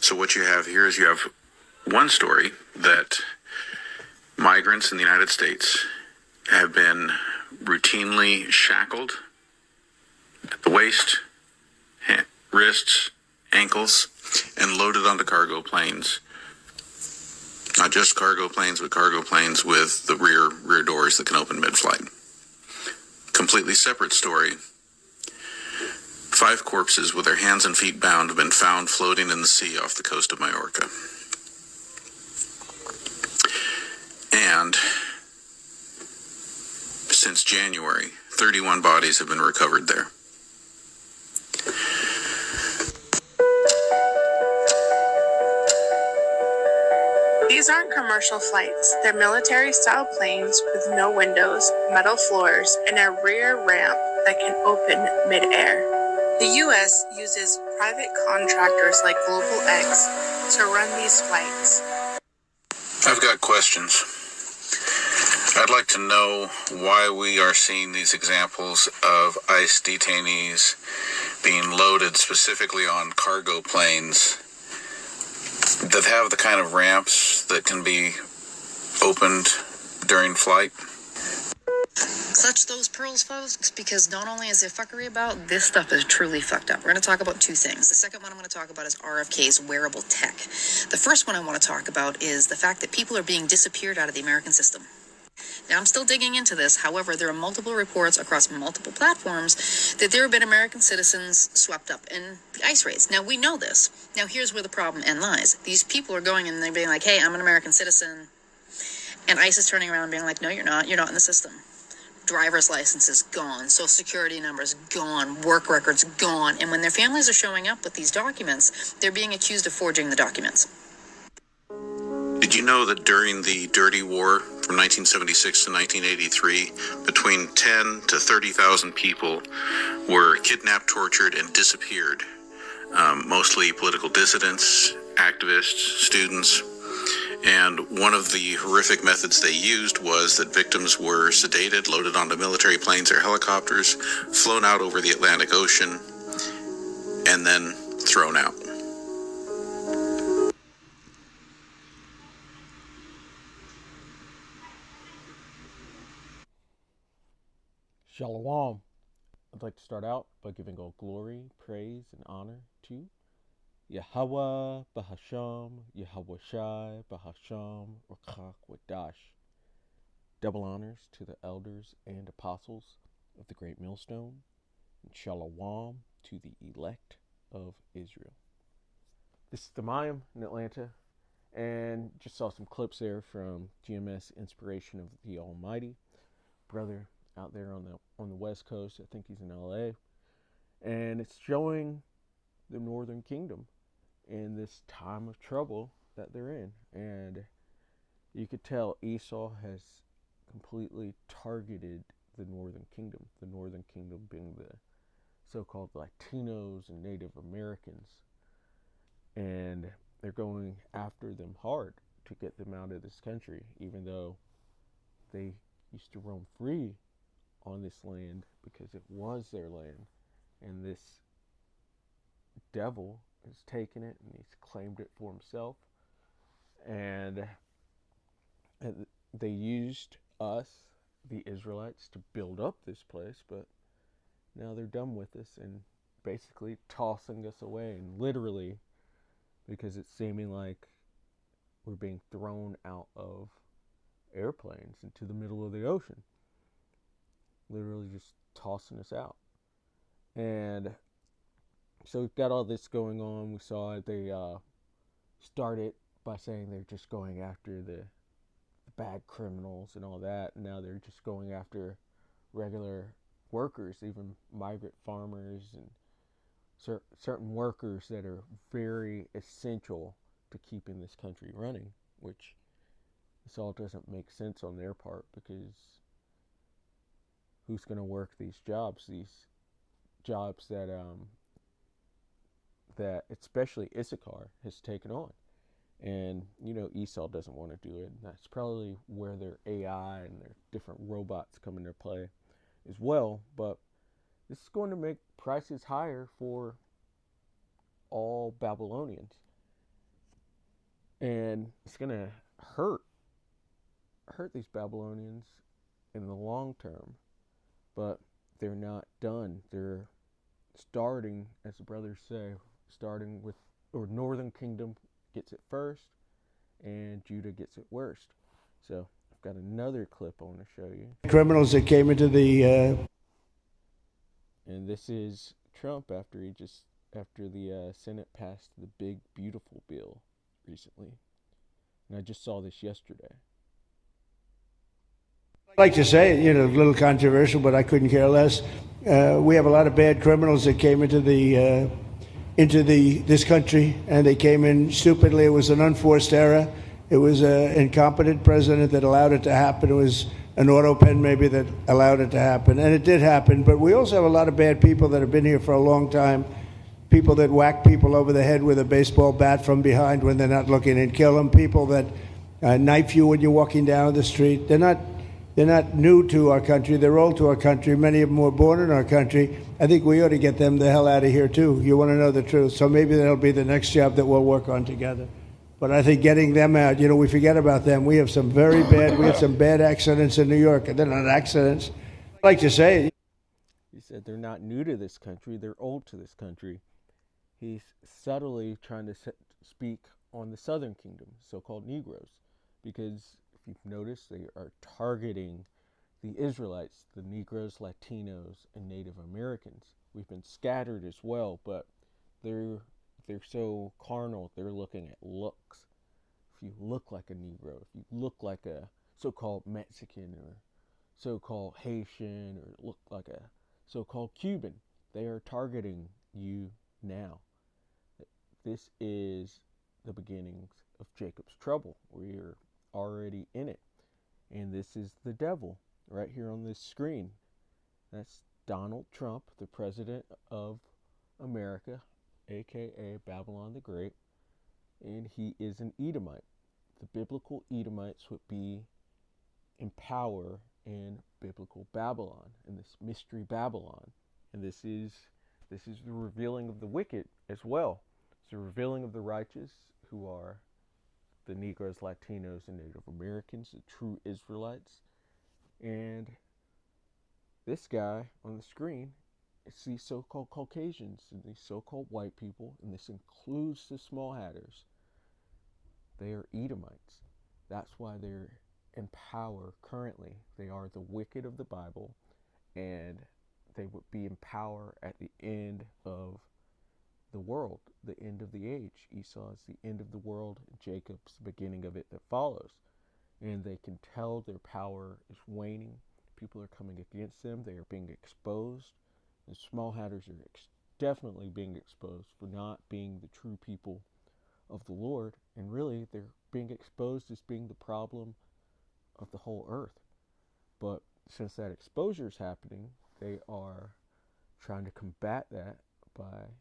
So what you have here is you have one story that migrants in the United States have been routinely shackled at the waist, wrists, ankles, and loaded onto cargo planes. Not just cargo planes, but cargo planes with the rear doors that can open mid-flight. Completely separate story. 5 corpses with their hands and feet bound have been found floating in the sea off the coast of Majorca. And since January, 31 bodies have been recovered there. These aren't commercial flights. They're military-style planes with no windows, metal floors, and a rear ramp that can open mid-air. The U.S. uses private contractors like Global X to run these flights. I've got questions. I'd like to know why we are seeing these examples of ICE detainees being loaded specifically on cargo planes that have the kind of ramps that can be opened during flight. Clutch those pearls, folks, because not only is there fuckery about, this stuff is truly fucked up. We're going to talk about 2 things. The second one I'm going to talk about is RFK's wearable tech. The first one I want to talk about is the fact that people are being disappeared out of the American system. Now, I'm still digging into this. However, there are multiple reports across multiple platforms that there have been American citizens swept up in the ICE raids. Now, we know this. Now, here's where the problem lies. These people are going and they're being like, hey, I'm an American citizen. And ICE is turning around and being like, no, you're not. You're not in the system. Driver's licenses gone. Social security numbers gone. Work records gone. And when their families are showing up with these documents, they're being accused of forging the documents. Did you know that during the Dirty War from 1976 to 1983, between 10 to 30,000 people were kidnapped, tortured, and disappeared? Mostly political dissidents, activists, students. And one of the horrific methods they used was that victims were sedated, loaded onto military planes or helicopters, flown out over the Atlantic Ocean, and then thrown out. Shalom. I'd like to start out by giving all glory, praise, and honor to Yahweh Bahasham, Yahweh Shai Bahasham, Rakak Wadash. Double honors to the elders and apostles of the Great Millstone, and Shalom to the elect of Israel. This is the Mayim in Atlanta, and just saw some clips there from GMS Inspiration of the Almighty. Brother out there on the West Coast, I think he's in LA, and it's showing the Northern Kingdom in this time of trouble that they're in. And you could tell Esau has completely targeted the Northern Kingdom being the so-called Latinos and Native Americans, and they're going after them hard to get them out of this country, even though they used to roam free on this land because it was their land, and this devil has taken it and he's claimed it for himself. And they used us, the Israelites, to build up this place, but now they're done with us and basically tossing us away, and literally, because it's seeming like we're being thrown out of airplanes into the middle of the ocean, literally just tossing us out. And so we've got all this going on. We saw it. They started by saying they're just going after the bad criminals and all that, and now they're just going after regular workers, even migrant farmers and certain workers that are very essential to keeping this country running, which this all doesn't make sense on their part, because who's going to work these jobs that especially Issachar has taken on? And Esau doesn't want to do it. And that's probably where their AI and their different robots come into play as well. But this is going to make prices higher for all Babylonians. And it's going to hurt these Babylonians in the long term, but they're not done. They're starting, as the brothers say, starting with, or Northern Kingdom gets it first, and Judah gets it worst. So I've got another clip I want to show you. Criminals that came into the And this is Trump after the Senate passed the big beautiful bill recently. And I just saw this yesterday. I like to say, a little controversial, but I couldn't care less. We have a lot of bad criminals that came into this country, and they came in stupidly. It was an unforced error. It was an incompetent president that allowed it to happen. It was an auto pen maybe that allowed it to happen, and it did happen. But we also have a lot of bad people that have been here for a long time. People that whack people over the head with a baseball bat from behind when they're not looking and kill them. People that knife you when you're walking down the street. They're not new to our country. They're old to our country. Many of them were born in our country. I think we ought to get them the hell out of here, too. You want to know the truth. So maybe that'll be the next job that we'll work on together. But I think getting them out, we forget about them. We have some bad accidents in New York. And they're not accidents. I like to say. He said they're not new to this country. They're old to this country. He's subtly trying to speak on the Southern Kingdom, so-called Negroes, because if you've noticed, they are targeting the Israelites, the Negroes, Latinos, and Native Americans. We've been scattered as well, but they're so carnal. They're looking at looks. If you look like a Negro, if you look like a so-called Mexican or so-called Haitian or look like a so-called Cuban, they are targeting you now. This is the beginnings of Jacob's trouble. We're already in it. And this is the devil right here on this screen. That's Donald Trump, the president of America, aka Babylon the Great. And he is an Edomite. The biblical Edomites would be in power in biblical Babylon, in this mystery Babylon. And this is the revealing of the wicked as well. It's the revealing of the righteous, who are the Negroes, Latinos, and Native Americans, the true Israelites. And this guy on the screen is these so-called Caucasians and these so-called white people, and this includes the small hatters. They are Edomites. That's why they're in power currently. They are the wicked of the Bible, and they would be in power at the end of the world, the end of the age. Esau is the end of the world, Jacob's the beginning of it that follows. And they can tell their power is waning. People are coming against them. They are being exposed. The small hatters are definitely being exposed for not being the true people of the Lord. And really, they're being exposed as being the problem of the whole earth. But since that exposure is happening, they are trying to combat that by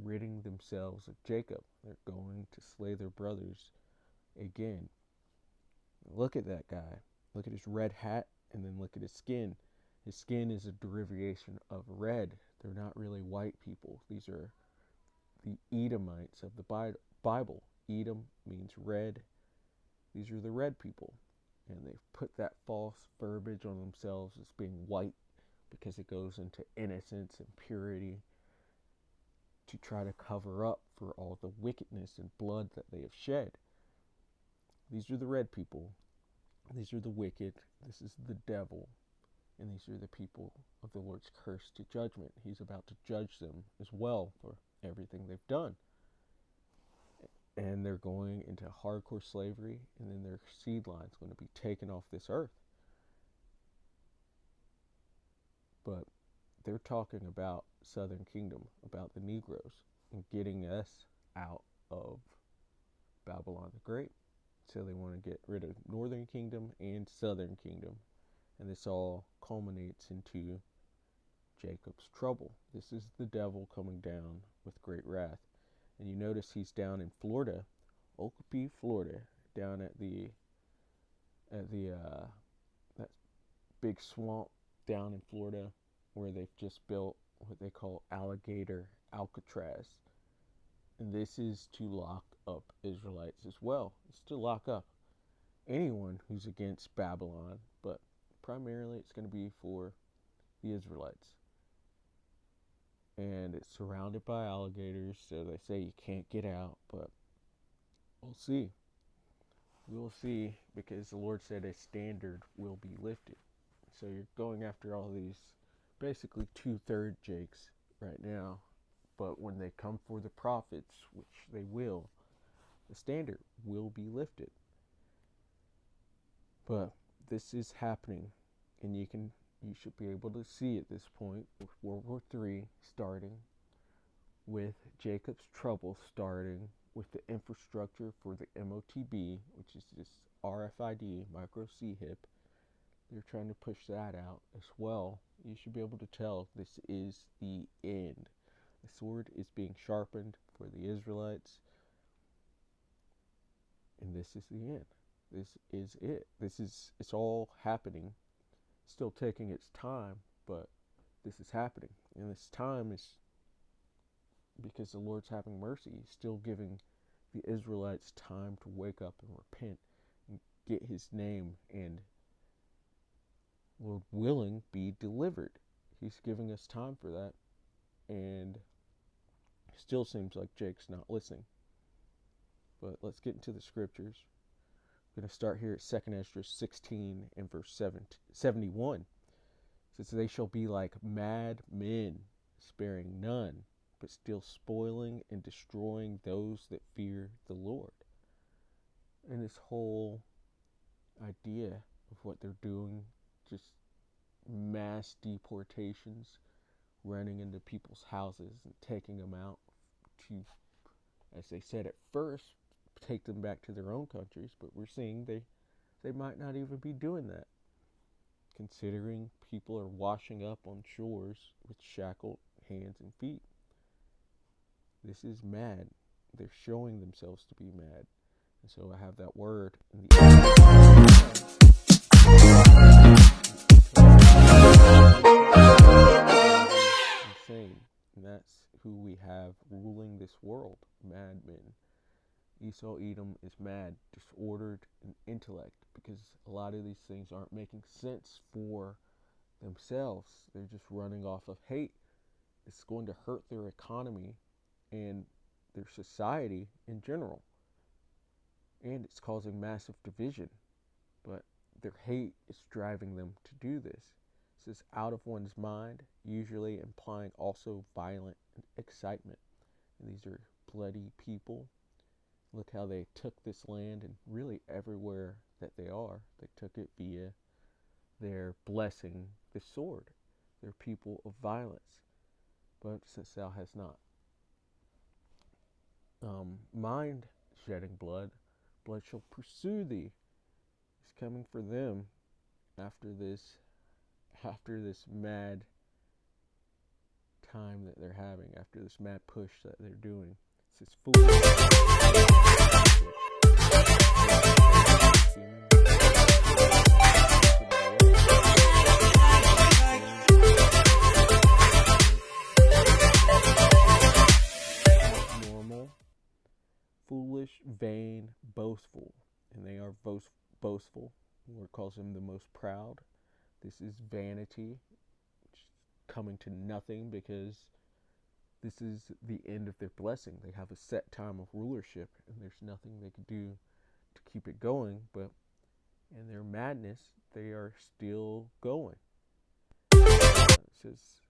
ridding themselves of Jacob. They're going to slay their brothers again. Look at that guy. Look at his red hat, and then look at his skin. His skin is a derivation of red. They're not really white people. These are the Edomites of the Bible. Edom means red. These are the red people. And they've put that false verbiage on themselves as being white because it goes into innocence and purity to try to cover up for all the wickedness and blood that they have shed. These are the red people. These are the wicked. This is the devil. And these are the people of the Lord's curse to judgment. He's about to judge them as well for everything they've done. And they're going into hardcore slavery, and then their seed line's going to be taken off this earth. But they're talking about Southern Kingdom, about the Negroes, and getting us out of Babylon the Great. So they want to get rid of Northern Kingdom and Southern Kingdom. And this all culminates into Jacob's trouble. This is the devil coming down with great wrath. And you notice he's down in Florida, Okapee, Florida, down at that big swamp down in Florida where they've just built what they call alligator Alcatraz. And this is to lock up Israelites as well. It's to lock up anyone who's against Babylon, but primarily it's going to be for the Israelites. And it's surrounded by alligators, so they say you can't get out, but we'll see. We'll see, because the Lord said a standard will be lifted. So you're going after all these basically 2/3 Jakes right now. But when they come for the prophets, which they will, the standard will be lifted. But this is happening, and you should be able to see at this point with World War III starting, with Jacob's trouble starting, with the infrastructure for the MOTB, which is this RFID, micro C-HIP. They're trying to push that out as well. You should be able to tell this is the end. The sword is being sharpened for the Israelites, and this is the end. This is it. It's all happening. Still taking its time, but this is happening. And this time is because the Lord's having mercy. He's still giving the Israelites time to wake up and repent and get his name and, Lord willing, be delivered. He's giving us time for that, and still seems like Jake's not listening. But let's get into the scriptures. I'm going to start here at 2 Ezra 16 and verse 71. It says, "They shall be like mad men, sparing none, but still spoiling and destroying those that fear the Lord." And this whole idea of what they're doing, just mass deportations, running into people's houses and taking them out to, as they said at first, take them back to their own countries, but we're seeing they might not even be doing that, considering people are washing up on shores with shackled hands and feet. This is mad. They're showing themselves to be mad. And so I have that word in the insane. And that's who we have ruling this world, madmen. Esau Edom is mad, disordered in intellect, because a lot of these things aren't making sense for themselves. They're just running off of hate. It's going to hurt their economy and their society in general. And it's causing massive division. But their hate is driving them to do this. This is out of one's mind, usually implying also violent excitement. And these are bloody people. Look how they took this land, and really everywhere that they are, they took it via their blessing the sword. They're people of violence. But since thou hast not mind shedding blood, blood shall pursue thee. He's coming for them after this mad time that they're having, after this mad push that they're doing. It's this foolish. Normal, foolish, vain, boastful, and they are boastful. The Lord calls them the most proud. This is vanity, which is coming to nothing, because this is the end of their blessing. They have a set time of rulership, and there's nothing they can do to keep it going, but in their madness, they are still going. It says,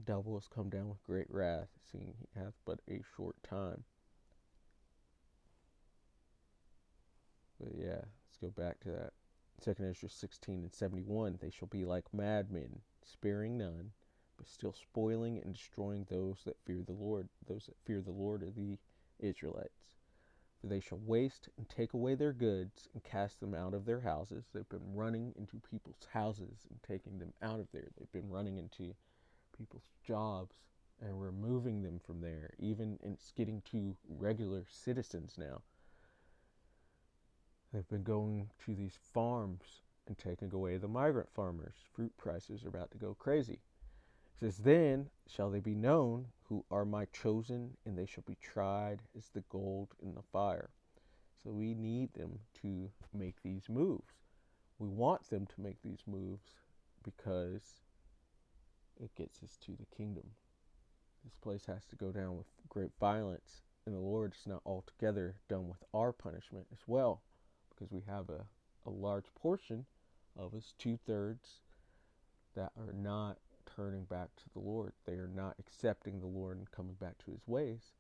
devil has come down with great wrath, seeing he hath but a short time. But yeah, let's go back to that. 2 Ezra 16 and 71. They shall be like madmen, sparing none, but still spoiling and destroying those that fear the Lord. Those that fear the Lord are the Israelites. For they shall waste and take away their goods and cast them out of their houses. They've been running into people's houses and taking them out of there. They've been running into people's jobs and removing them from there. Even it's getting to regular citizens now. They've been going to these farms and taking away the migrant farmers. Fruit prices are about to go crazy. It says, then shall they be known who are my chosen, and they shall be tried as the gold in the fire. So we need them to make these moves. We want them to make these moves because it gets us to the kingdom. This place has to go down with great violence, and the Lord is not altogether done with our punishment as well, because we have a large portion of us, 2/3, that are not turning back to the Lord. They are not accepting the Lord and coming back to his ways,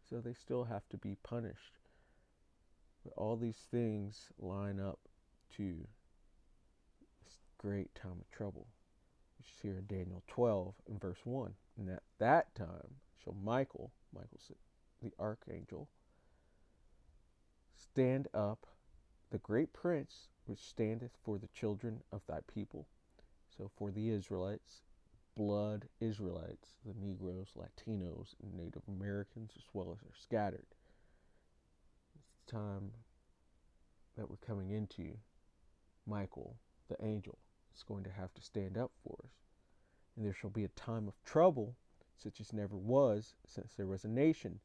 so they still have to be punished. But all these things line up to this great time of trouble, which is here in Daniel 12 and verse 1. And at that time shall Michael the archangel, stand up, the great prince which standeth for the children of thy people. So for the Israelites, blood Israelites, the Negroes, Latinos, and Native Americans, as well as are scattered. It's the time that we're coming into. Michael, the angel, is going to have to stand up for us. And there shall be a time of trouble, such as never was since there was a nation.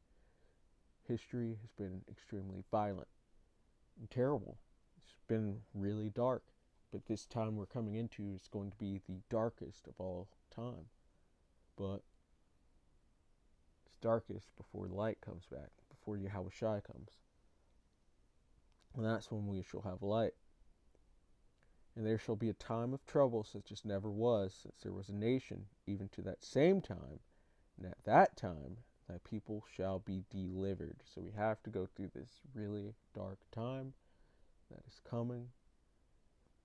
History has been extremely violent and terrible. It's been really dark. But this time we're coming into is going to be the darkest of all time. But it's darkest before light comes back, before Yahushua comes. And that's when we shall have light. And there shall be a time of trouble such as never was since there was a nation, even to that same time. And at that time, thy people shall be delivered. So we have to go through this really dark time that is coming.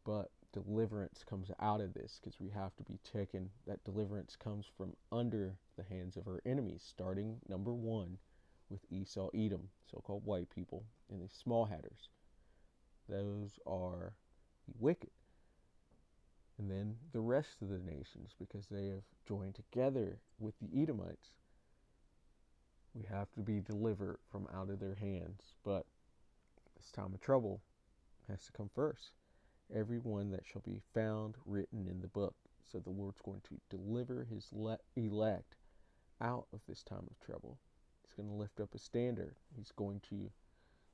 But deliverance comes out of this, because we have to be taken. That deliverance comes from under the hands of our enemies, starting number 1 with Esau, Edom, so-called white people, and the small hatters. Those are the wicked. And then the rest of the nations, because they have joined together with the Edomites. We have to be delivered from out of their hands. But this time of trouble has to come first. Everyone that shall be found written in the book. So the Lord's going to deliver his elect out of this time of trouble. He's going to lift up a standard. He's going to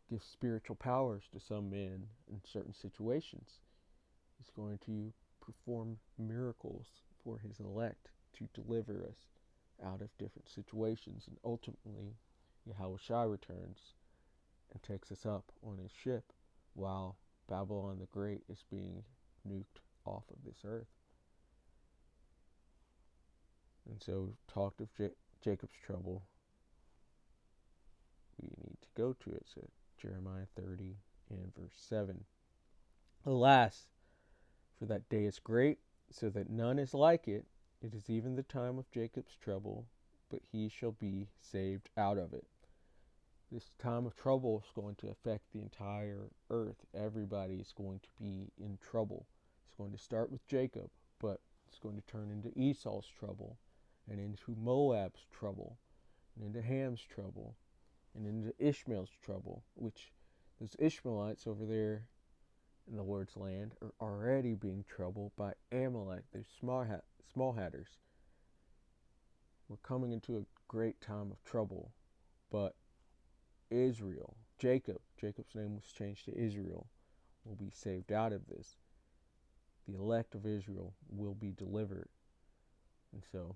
give spiritual powers to some men in certain situations. He's going to perform miracles for his elect to deliver us out of different situations. And ultimately, Yahushua returns and takes us up on his ship while Babylon the Great is being nuked off of this earth. And so we've talked of Jacob's trouble. We need to go to it. So Jeremiah 30 and verse 7. Alas, for that day is great, so that none is like it. It is even the time of Jacob's trouble, but he shall be saved out of it. This time of trouble is going to affect the entire earth. Everybody is going to be in trouble. It's going to start with Jacob, but it's going to turn into Esau's trouble, and into Moab's trouble, and into Ham's trouble, and into Ishmael's trouble, which those Ishmaelites over there in the Lord's land are already being troubled by Amalek, those small hatters. We're coming into a great time of trouble, but Israel, Jacob's name was changed to Israel, will be saved out of this. The elect of Israel will be delivered. And so,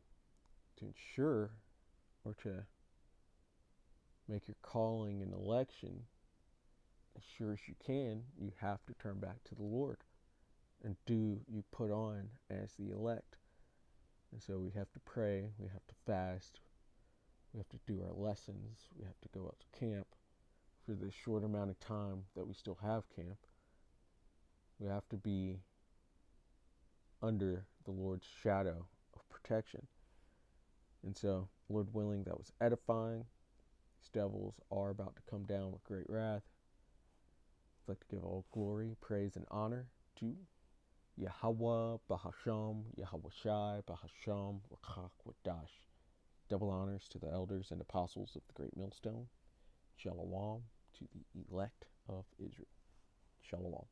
to ensure, or to make your calling and election as sure as you can, you have to turn back to the Lord and do you put on as the elect. And so we have to pray, we have to fast, we have to do our lessons, we have to go out to camp for this short amount of time that we still have camp. We have to be under the Lord's shadow of protection. And so, Lord willing, that was edifying. These devils are about to come down with great wrath. I'd like to give all glory, praise, and honor to Yahweh, Bahasham, Yahushai, Bahasham, Rakak, Wadash. Double honors to the elders and apostles of the great millstone. Shalom to the elect of Israel. Shalom.